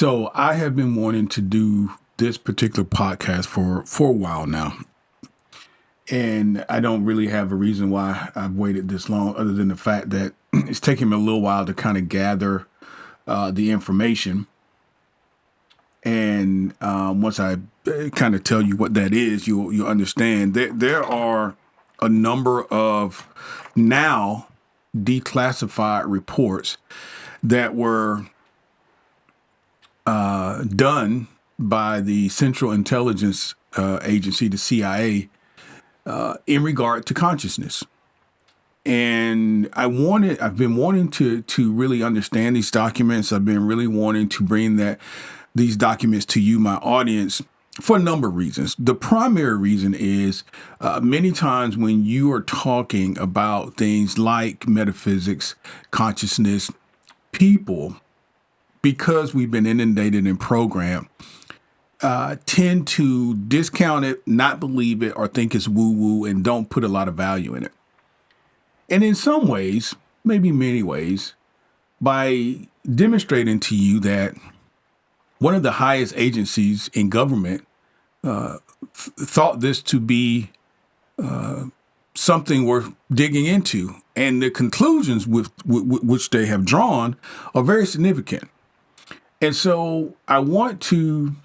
So I have been wanting to do this particular podcast for a while now. And I don't really have a reason why I've waited this long, other than the fact that it's taken me a little while to kind of gather the information. And once I kind of tell you what that is, you'll understand that there are a number of now declassified reports that were done by the Central Intelligence Agency, the CIA, in regard to consciousness. And I've been wanting to really understand these documents. I've been really wanting to bring these documents to you, my audience, for a number of reasons. The primary reason is many times when you are talking about things like metaphysics, consciousness, people, because we've been inundated and programmed, tend to discount it, not believe it, or think it's woo-woo and don't put a lot of value in it. And in some ways, maybe many ways, by demonstrating to you that one of the highest agencies in government thought this to be something worth digging into, and the conclusions which they have drawn are very significant. And so I want to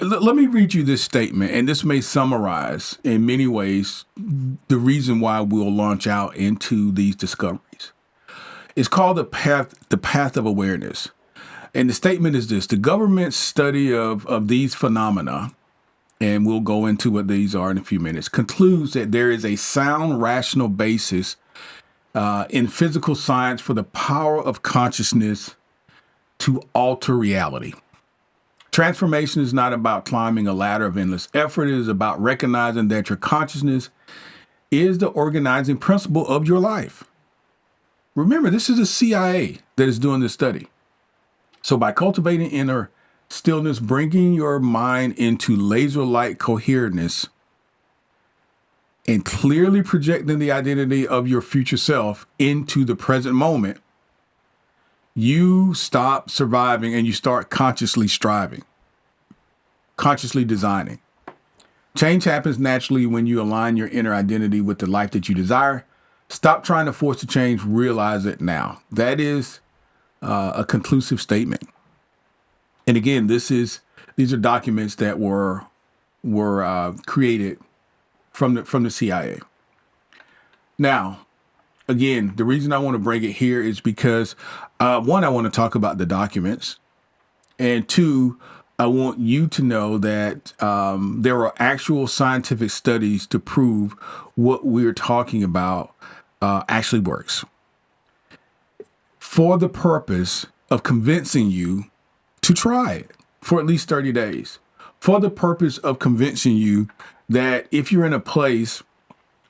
let me read you this statement, and this may summarize in many ways the reason why we'll launch out into these discoveries. It's called the path of awareness. And the statement is this: the government's study of these phenomena, and we'll go into what these are in a few minutes, concludes that there is a sound, rational basis in physical science for the power of consciousness to alter reality. Transformation is not about climbing a ladder of endless effort. It is about recognizing that your consciousness is the organizing principle of your life. Remember, this is the CIA that is doing this study. So by cultivating inner stillness, bringing your mind into laser-like coherence, and clearly projecting the identity of your future self into the present moment, you stop surviving and you start consciously striving, consciously designing. Change happens naturally when you align your inner identity with the life that you desire. Stop trying to force the change, realize it now. That is a conclusive statement. And again, these are documents that were created from the CIA. Now, again, the reason I want to bring it here is because, one, I want to talk about the documents, and two, I want you to know that there are actual scientific studies to prove what we're talking about actually works, for the purpose of convincing you to try it for at least 30 days, for the purpose of convincing you that if you're in a place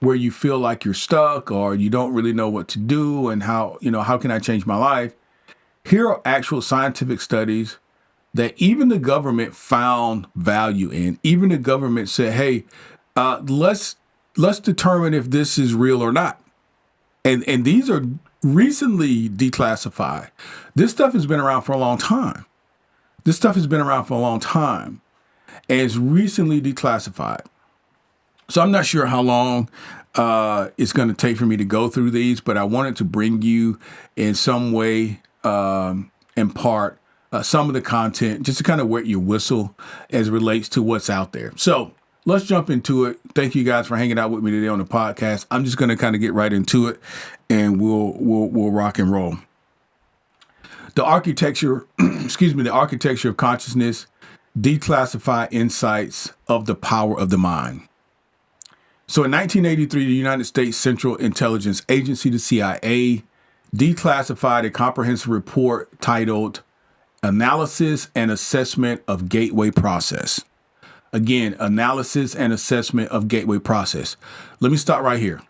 where you feel like you're stuck or you don't really know what to do and how can I change my life, here are actual scientific studies that even the government found value in. Even the government said, hey, let's determine if this is real or not. And these are recently declassified. This stuff has been around for a long time. And it's recently declassified. So I'm not sure how long it's going to take for me to go through these, but I wanted to bring you in some way, in part, some of the content, just to kind of wet your whistle as it relates to what's out there. So let's jump into it. Thank you guys for hanging out with me today on the podcast. I'm just going to kind of get right into it, and we'll rock and roll. The architecture, the architecture of consciousness, declassified insights of the power of the mind. So in 1983, the United States Central Intelligence Agency, the CIA, declassified a comprehensive report titled Analysis and Assessment of Gateway Process. Again, analysis and assessment of gateway process. Let me stop right here.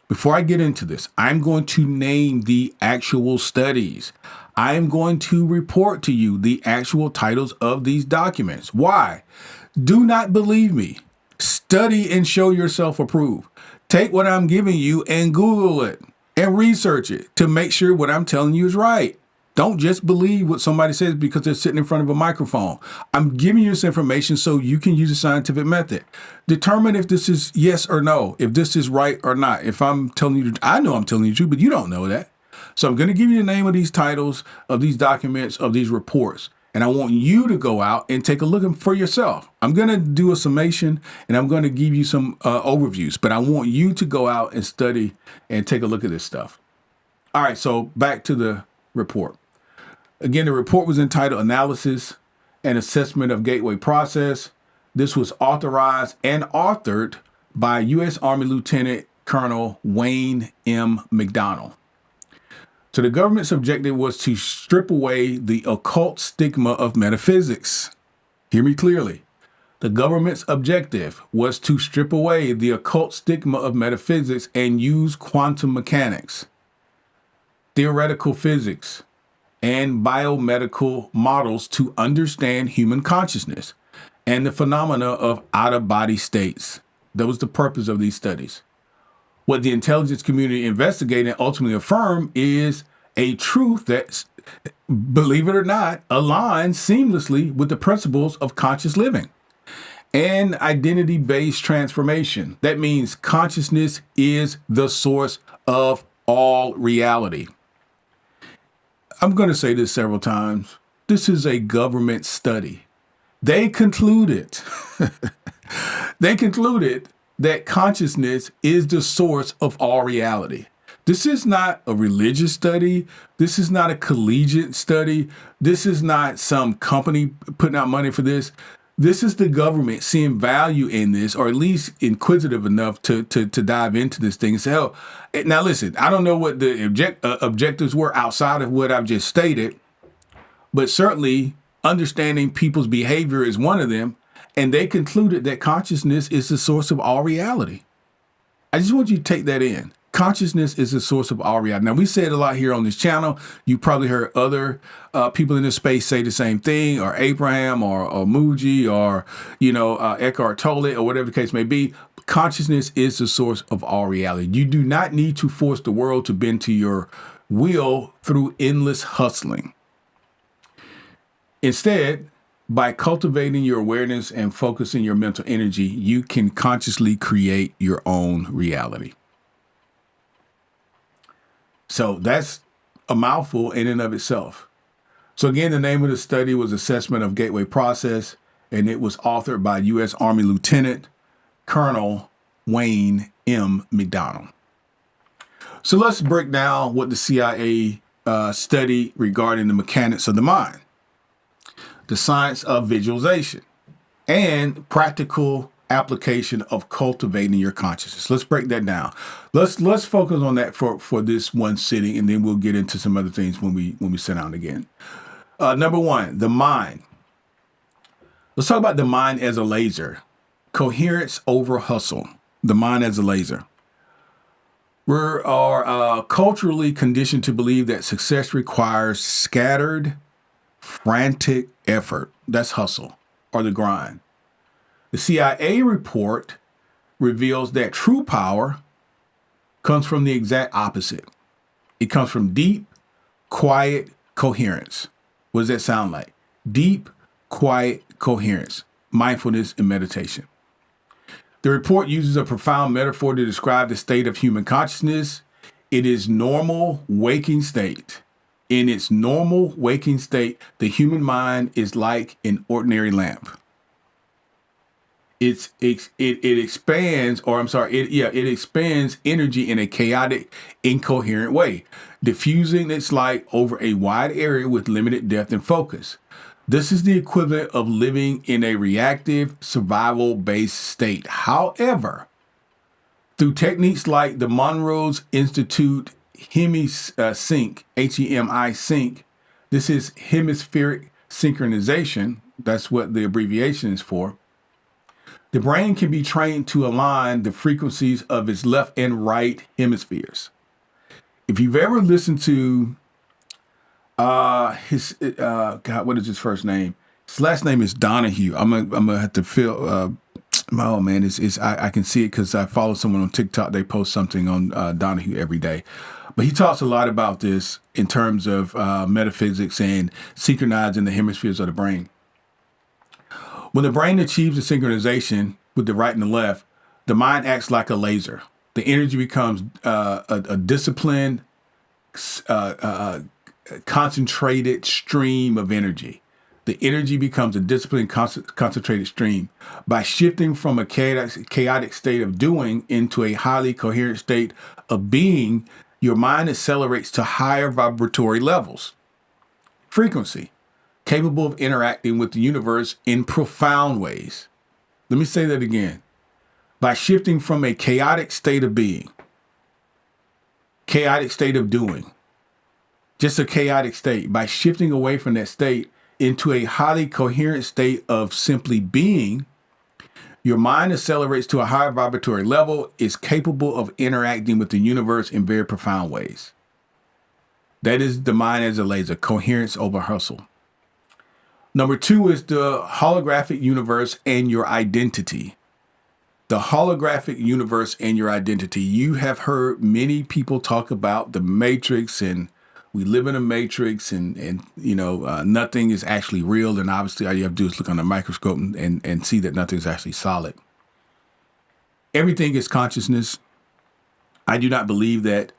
Before I get into this, I'm going to name the actual studies. I am going to report to you the actual titles of these documents. Why? Do not believe me. Study and show yourself approved. Take what I'm giving you and Google it and research it to make sure what I'm telling you is right. Don't just believe what somebody says because they're sitting in front of a microphone. I'm giving you this information so you can use a scientific method. Determine if this is yes or no, if this is right or not. If I'm telling you, I know I'm telling you the truth, but you don't know that. So I'm going to give you the name of these titles, of these documents, of these reports. And I want you to go out and take a look for yourself. I'm going to do a summation and I'm going to give you some overviews, but I want you to go out and study and take a look at this stuff. All right, so back to the report. Again, the report was entitled Analysis and Assessment of Gateway Process. This was authorized and authored by U.S. Army Lieutenant Colonel Wayne M. McDonnell. So the government's objective was to strip away the occult stigma of metaphysics. Hear me clearly. The government's objective was to strip away the occult stigma of metaphysics and use quantum mechanics, theoretical physics, and biomedical models to understand human consciousness and the phenomena of out-of-body states. That was the purpose of these studies. What the intelligence community investigated and ultimately affirmed is a truth that, believe it or not, aligns seamlessly with the principles of conscious living and identity-based transformation. That means consciousness is the source of all reality. I'm going to say this several times. This is a government study. They concluded, that consciousness is the source of all reality. This is not a religious study. This is not a collegiate study. This is not some company putting out money for this. This is the government seeing value in this, or at least inquisitive enough to dive into this thing and say, oh, now listen, I don't know what the objectives were outside of what I've just stated, but certainly understanding people's behavior is one of them. And they concluded that consciousness is the source of all reality. I just want you to take that in. Consciousness is the source of all reality. Now, we say it a lot here on this channel. You probably heard other people in this space say the same thing, or Abraham, or Muji, or, Eckhart Tolle, or whatever the case may be. Consciousness is the source of all reality. You do not need to force the world to bend to your will through endless hustling. Instead, by cultivating your awareness and focusing your mental energy, you can consciously create your own reality. So that's a mouthful in and of itself. So again, the name of the study was Assessment of Gateway Process, and it was authored by U.S. Army Lieutenant Colonel Wayne M. McDonnell. So let's break down what the CIA studied regarding the mechanics of the mind, the science of visualization, and practical application of cultivating your consciousness. Let's break that down. Let's focus on that for this one sitting, and then we'll get into some other things when we sit down again. Number one, the mind. Let's talk about the mind as a laser. Coherence over hustle. The mind as a laser. We are culturally conditioned to believe that success requires scattered, frantic effort. That's hustle or the grind. The CIA report reveals that true power comes from the exact opposite. It comes from deep, quiet coherence. What does that sound like? Deep, quiet coherence, mindfulness and meditation. The report uses a profound metaphor to describe the state of human consciousness. It is normal waking state. In its normal waking state, the human mind is like an ordinary lamp. It expands energy in a chaotic, incoherent way, diffusing its light over a wide area with limited depth and focus. This is the equivalent of living in a reactive, survival-based state. However, through techniques like the Monroe's Institute HemiSync, H-E-M-I sync, this is hemispheric synchronization. That's what the abbreviation is for. The brain can be trained to align the frequencies of its left and right hemispheres. If you've ever listened to what is his first name? His last name is Donahue. I'm gonna have to feel. Oh man, I can see it because I follow someone on TikTok. They post something on Donahue every day. But he talks a lot about this in terms of metaphysics and synchronizing the hemispheres of the brain. When the brain achieves a synchronization with the right and the left, the mind acts like a laser. The energy becomes a disciplined, concentrated stream of energy. The energy becomes a disciplined, concentrated stream. By shifting from a chaotic state of doing into a highly coherent state of being, your mind accelerates to higher vibratory levels. Frequency, capable of interacting with the universe in profound ways. Let me say that again. By shifting from a chaotic state of being, chaotic state of doing, just a chaotic state, by shifting away from that state into a highly coherent state of simply being, your mind accelerates to a higher vibratory level, is capable of interacting with the universe in very profound ways. That is the mind as a laser, coherence over hustle. Number 2 is the holographic universe and your identity. The holographic universe and your identity. You have heard many people talk about the matrix, and we live in a matrix, and nothing is actually real. And obviously all you have to do is look on a microscope and see that nothing is actually solid. Everything is consciousness. I do not believe that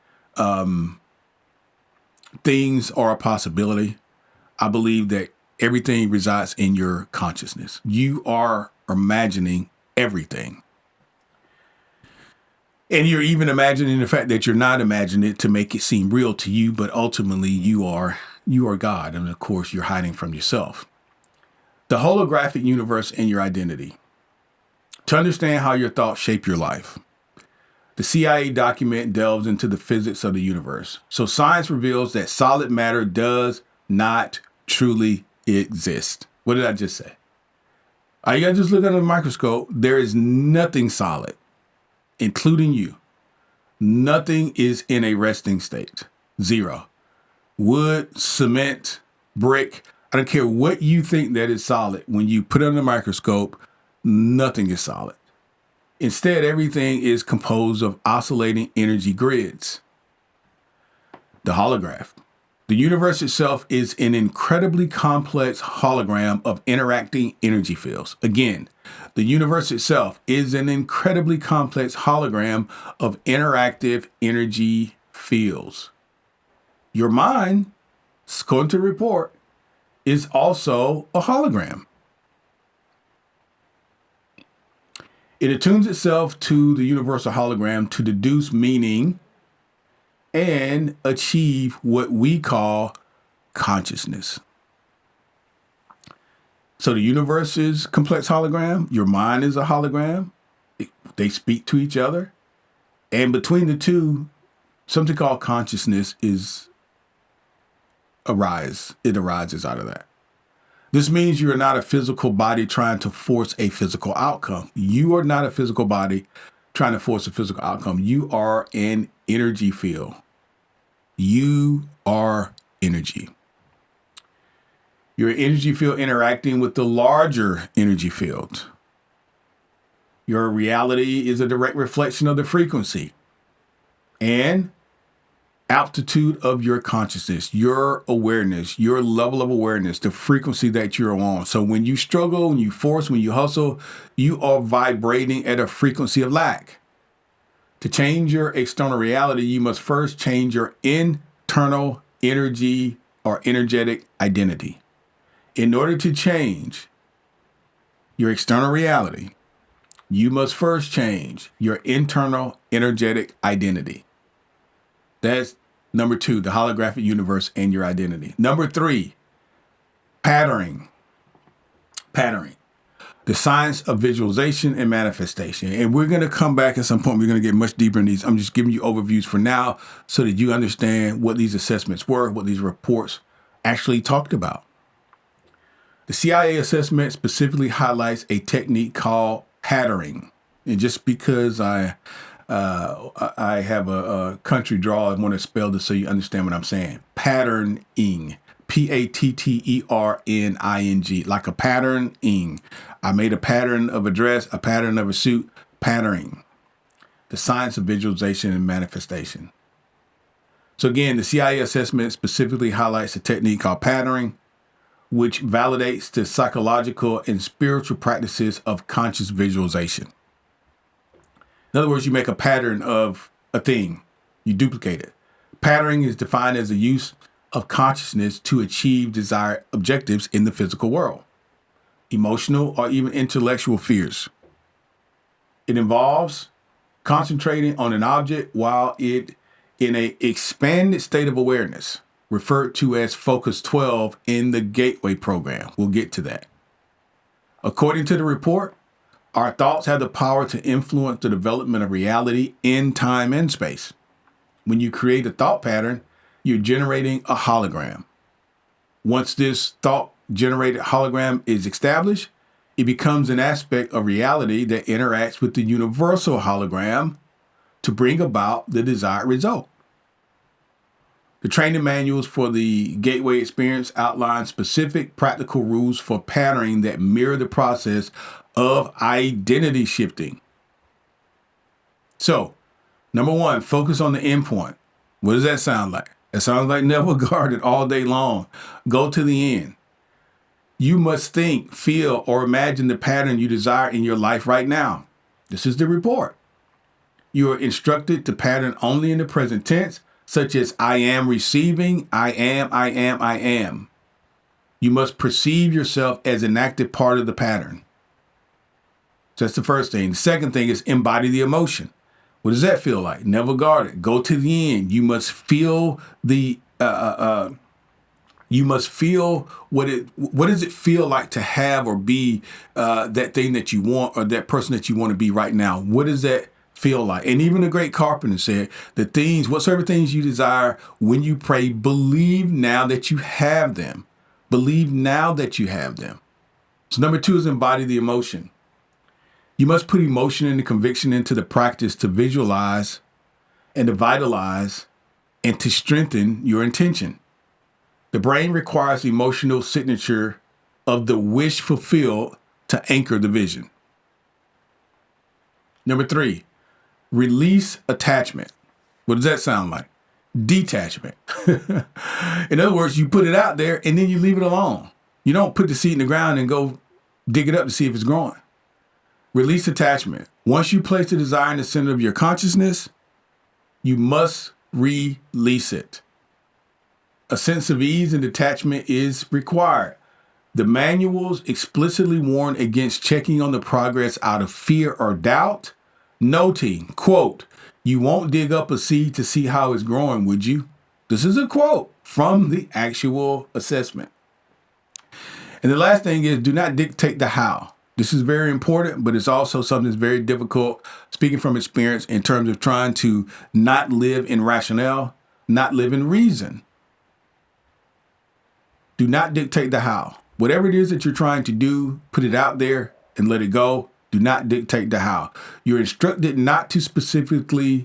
things are a possibility. I believe that everything resides in your consciousness. You are imagining everything. And you're even imagining the fact that you're not imagining it to make it seem real to you, but ultimately you are God. And of course, you're hiding from yourself. The holographic universe and your identity. To understand how your thoughts shape your life. The CIA document delves into the physics of the universe. So science reveals that solid matter does not truly exist. What did I just say? You gotta just look under the microscope. There is nothing solid, including you. Nothing is in a resting state. Zero. Wood, cement, brick, I don't care what you think that is solid. When you put it under the microscope, nothing is solid. Instead, everything is composed of oscillating energy grids. The holograph. The universe itself is an incredibly complex hologram of interacting energy fields. Again, the universe itself is an incredibly complex hologram of interactive energy fields. Your mind, according to the report, is also a hologram. It attunes itself to the universal hologram to deduce meaning and achieve what we call consciousness. So the universe is a complex hologram. Your mind is a hologram. They speak to each other. And between the two, something called consciousness arises out of that. This means you are not a physical body trying to force a physical outcome. You are not a physical body trying to force a physical outcome. You are an energy field. You are energy. You're an energy field interacting with the larger energy field. Your reality is a direct reflection of the frequency and altitude of your consciousness, your awareness, your level of awareness, the frequency that you're on. So when you struggle, when you force, when you hustle, you are vibrating at a frequency of lack. To change your external reality, you must first change your internal energy or energetic identity. In order to change your external reality, you must first change your internal energetic identity. That's number 2, the holographic universe and your identity. Number 3, patterning. Patterning. The science of visualization and manifestation. And we're going to come back at some point. We're going to get much deeper in these. I'm just giving you overviews for now so that you understand what these assessments were, what these reports actually talked about. The CIA assessment specifically highlights a technique called patterning. And just because I have a country draw, I want to spell this so you understand what I'm saying. Patterning. Patterning, like a patterning. I made a pattern of a dress, a pattern of a suit, patterning. The science of visualization and manifestation. So again, the CIA assessment specifically highlights a technique called patterning, which validates the psychological and spiritual practices of conscious visualization. In other words, you make a pattern of a thing, you duplicate it. Patterning is defined as the use of consciousness to achieve desired objectives in the physical world, emotional or even intellectual fears. It involves concentrating on an object while it in an expanded state of awareness, referred to as Focus 12 in the Gateway program. We'll get to that. According to the report, our thoughts have the power to influence the development of reality in time and space. When you create a thought pattern, you're generating a hologram. Once this thought-generated hologram is established, it becomes an aspect of reality that interacts with the universal hologram to bring about the desired result. The training manuals for the Gateway experience outline specific practical rules for patterning that mirror the process of identity shifting. So, number one, focus on the endpoint. What does that sound like? It sounds like Neville Goddard all day long. Go to the end. You must think, feel, or imagine the pattern you desire in your life right now. This is the report. You are instructed to pattern only in the present tense, such as I am receiving, I am. You must perceive yourself as an active part of the pattern. So that's the first thing. The second thing is embody the emotion. What does that feel like? Neville Goddard, go to the end. You must feel the, you must feel what does it feel like to have or be that thing that you want or that person that you want to be right now? What does that feel like? And even the great Carpenter said, the things, whatsoever things you desire when you pray, believe now that you have them. Believe now that you have them. So number two is embody the emotion. You must put emotion and conviction into the practice to visualize and to vitalize and to strengthen your intention. The brain requires the emotional signature of the wish fulfilled to anchor the vision. Number three, release attachment. What does that sound like? Detachment. In other words, you put it out there and then you leave it alone. You don't put the seed in the ground and go dig it up to see if it's growing. Release attachment. Once you place the desire in the center of your consciousness, you must release it. A sense of ease and detachment is required. The manuals explicitly warn against checking on the progress out of fear or doubt, noting, quote, you won't dig up a seed to see how it's growing, would you? This is a quote from the actual assessment. And the last thing is, do not dictate the how. This is very important, but it's also something that's very difficult, speaking from experience, in terms of trying to not live in rationale, not live in reason. Do not dictate the how. Whatever it is that you're trying to do, put it out there and let it go. Do not dictate the how. You're instructed not to specify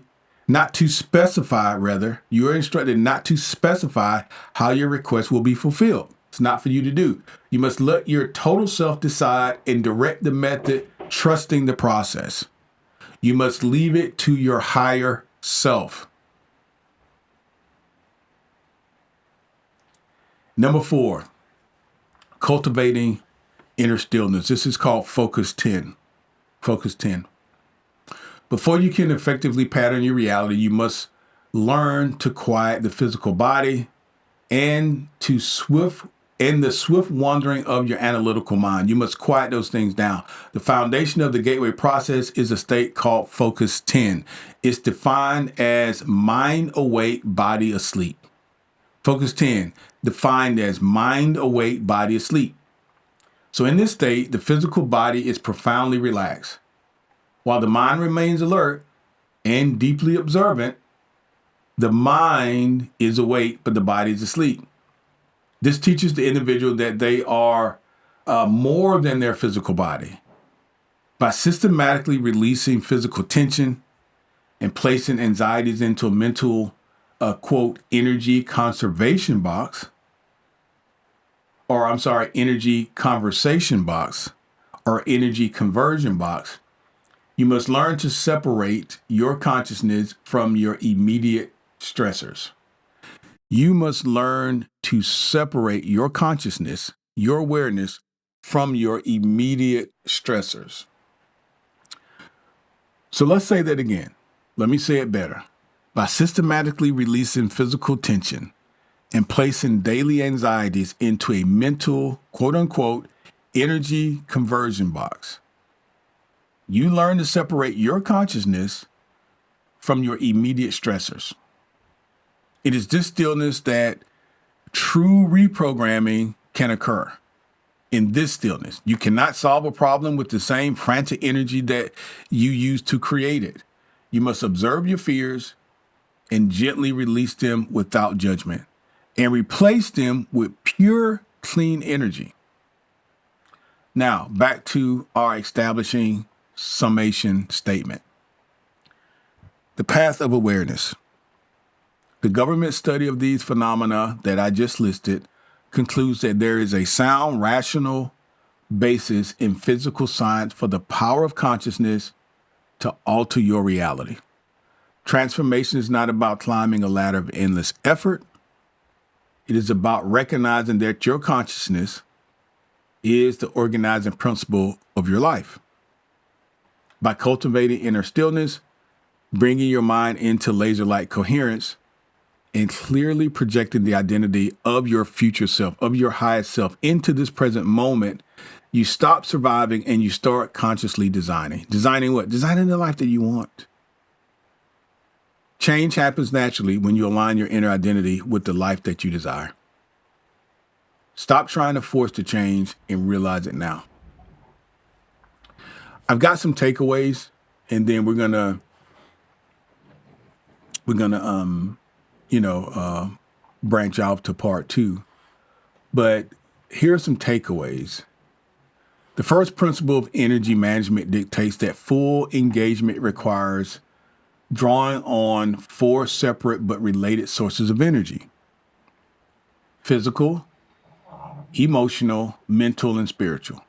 how your request will be fulfilled. It's not for you to do. You must let your total self decide and direct the method, trusting the process. You must leave it to your higher self. Number four, cultivating inner stillness. This is called Focus 10. Focus 10. Before you can effectively pattern your reality, you must learn to quiet the physical body and the swift wandering of your analytical mind. You must quiet those things down. The foundation of the Gateway process is a state called Focus 10. It's defined as mind awake, body asleep. Focus 10, defined as mind awake, body asleep. So in this state, the physical body is profoundly relaxed, while the mind remains alert and deeply observant. The mind is awake, but the body is asleep. This teaches the individual that they are more than their physical body. By systematically releasing physical tension and placing anxieties into a mental, quote, energy conservation box, energy conversation box, or energy conversion box, you must learn to separate your consciousness from your immediate stressors. You must learn to separate your consciousness, your awareness, from your immediate stressors. So let's say that again. Let me say it better. By systematically releasing physical tension and placing daily anxieties into a mental, quote unquote, energy conversion box, you learn to separate your consciousness from your immediate stressors. It is this stillness that true reprogramming can occur. In this stillness, you cannot solve a problem with the same frantic energy that you used to create it. You must observe your fears and gently release them without judgment and replace them with pure, clean energy. Now, back to our establishing summation statement. The path of awareness. The government study of these phenomena that I just listed concludes that there is a sound, rational basis in physical science for the power of consciousness to alter your reality. Transformation is not about climbing a ladder of endless effort. It is about recognizing that your consciousness is the organizing principle of your life. By cultivating inner stillness, bringing your mind into laser-like coherence, and clearly projecting the identity of your future self, of your highest self into this present moment, you stop surviving and you start consciously designing. Designing what? Designing the life that you want. Change happens naturally when you align your inner identity with the life that you desire. Stop trying to force the change and realize it now. I've got some takeaways, and then we're gonna branch out to part 2. But here are some takeaways. The first principle of energy management dictates that full engagement requires drawing on 4 separate but related sources of energy: physical, emotional, mental, and spiritual.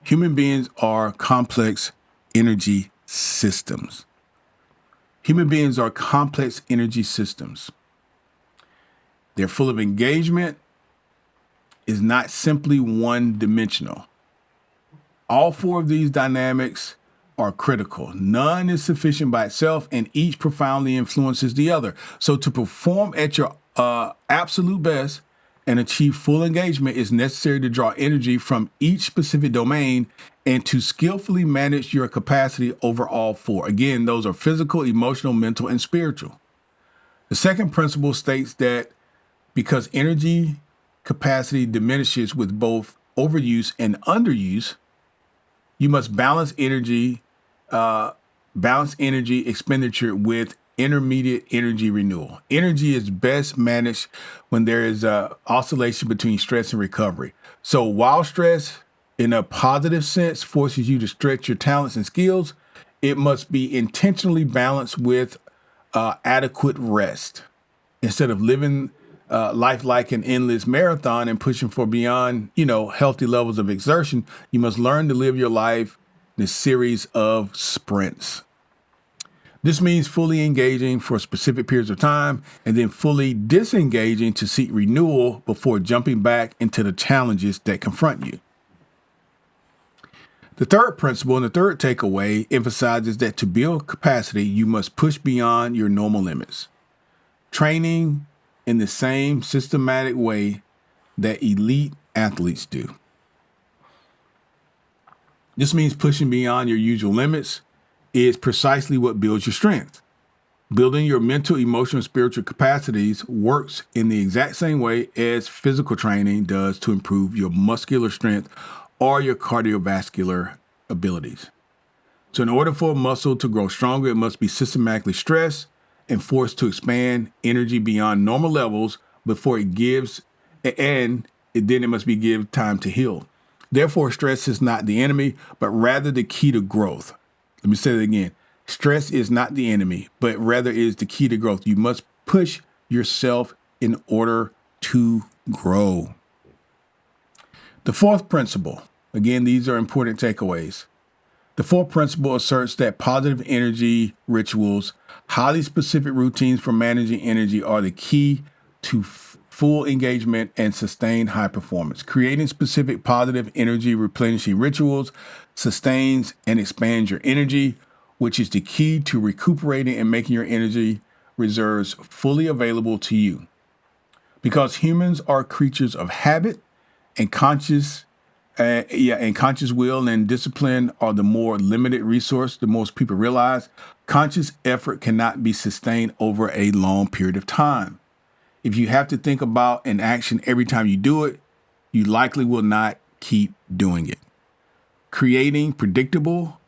Human beings are complex energy systems. Human beings are complex energy systems. They're full of engagement, is not simply one-dimensional. All 4 of these dynamics are critical. None is sufficient by itself, and each profoundly influences the other. So to perform at your absolute best and achieve full engagement, it's necessary to draw energy from each specific domain and to skillfully manage your capacity over all 4. Again, those are physical, emotional, mental, and spiritual. The second principle states that because energy capacity diminishes with both overuse and underuse, you must balance energy expenditure with intermediate energy renewal. Energy is best managed when there is a oscillation between stress and recovery. So while stress in a positive sense forces you to stretch your talents and skills, it must be intentionally balanced with adequate rest. Instead of living life like an endless marathon and pushing for beyond, healthy levels of exertion, you must learn to live your life in a series of sprints. This means fully engaging for specific periods of time and then fully disengaging to seek renewal before jumping back into the challenges that confront you. The third principle and the third takeaway emphasizes that to build capacity, you must push beyond your normal limits. Training in the same systematic way that elite athletes do. This means pushing beyond your usual limits is precisely what builds your strength. Building your mental, emotional, and spiritual capacities works in the exact same way as physical training does to improve your muscular strength or your cardiovascular abilities. So in order for a muscle to grow stronger, it must be systematically stressed and forced to expand energy beyond normal levels before it gives, and then it must be given time to heal. Therefore, stress is not the enemy, but rather the key to growth. Let me say that again. Stress is not the enemy, but rather is the key to growth. You must push yourself in order to grow. The fourth principle, again, these are important takeaways. The fourth principle asserts that positive energy rituals, highly specific routines for managing energy are the key to full engagement and sustained high performance. Creating specific positive energy replenishing rituals sustains and expands your energy, which is the key to recuperating and making your energy reserves fully available to you. Because humans are creatures of habit and conscious will and discipline are the more limited resource the most people realize. Conscious effort cannot be sustained over a long period of time. If you have to think about an action every time you do it, you likely will not keep doing it. Creating predictable,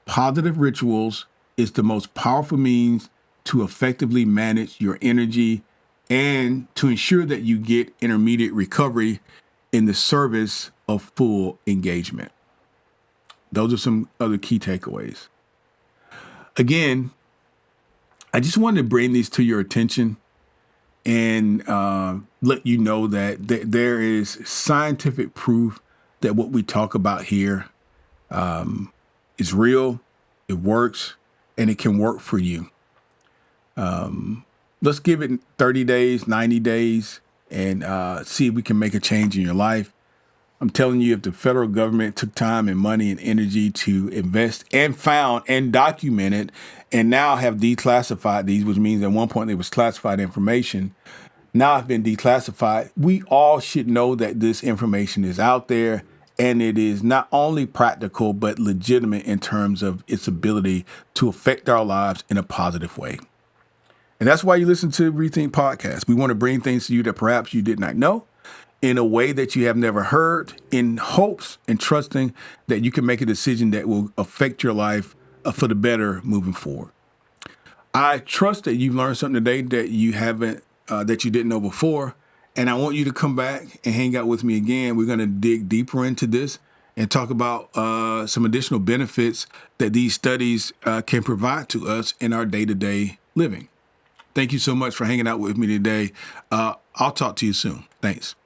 positive rituals is the most powerful means to effectively manage your energy and to ensure that you get intermediate recovery in the service of full engagement. Those are some other key takeaways. Again, I just wanted to bring these to your attention and let you know that there is scientific proof that what we talk about here is real, it works, and it can work for you. Let's give it 30 days, 90 days, and see if we can make a change in your life. I'm telling you, if the federal government took time and money and energy to invest and found and documented and now have declassified these, which means at one point it was classified information, now have been declassified, we all should know that this information is out there and it is not only practical, but legitimate in terms of its ability to affect our lives in a positive way. And that's why you listen to Rethink Podcast. We want to bring things to you that perhaps you did not know in a way that you have never heard, in hopes and trusting that you can make a decision that will affect your life for the better moving forward. I trust that you've learned something today that you haven't, that you didn't know before. And I want you to come back and hang out with me again. We're going to dig deeper into this and talk about some additional benefits that these studies can provide to us in our day-to-day living. Thank you so much for hanging out with me today. I'll talk to you soon. Thanks.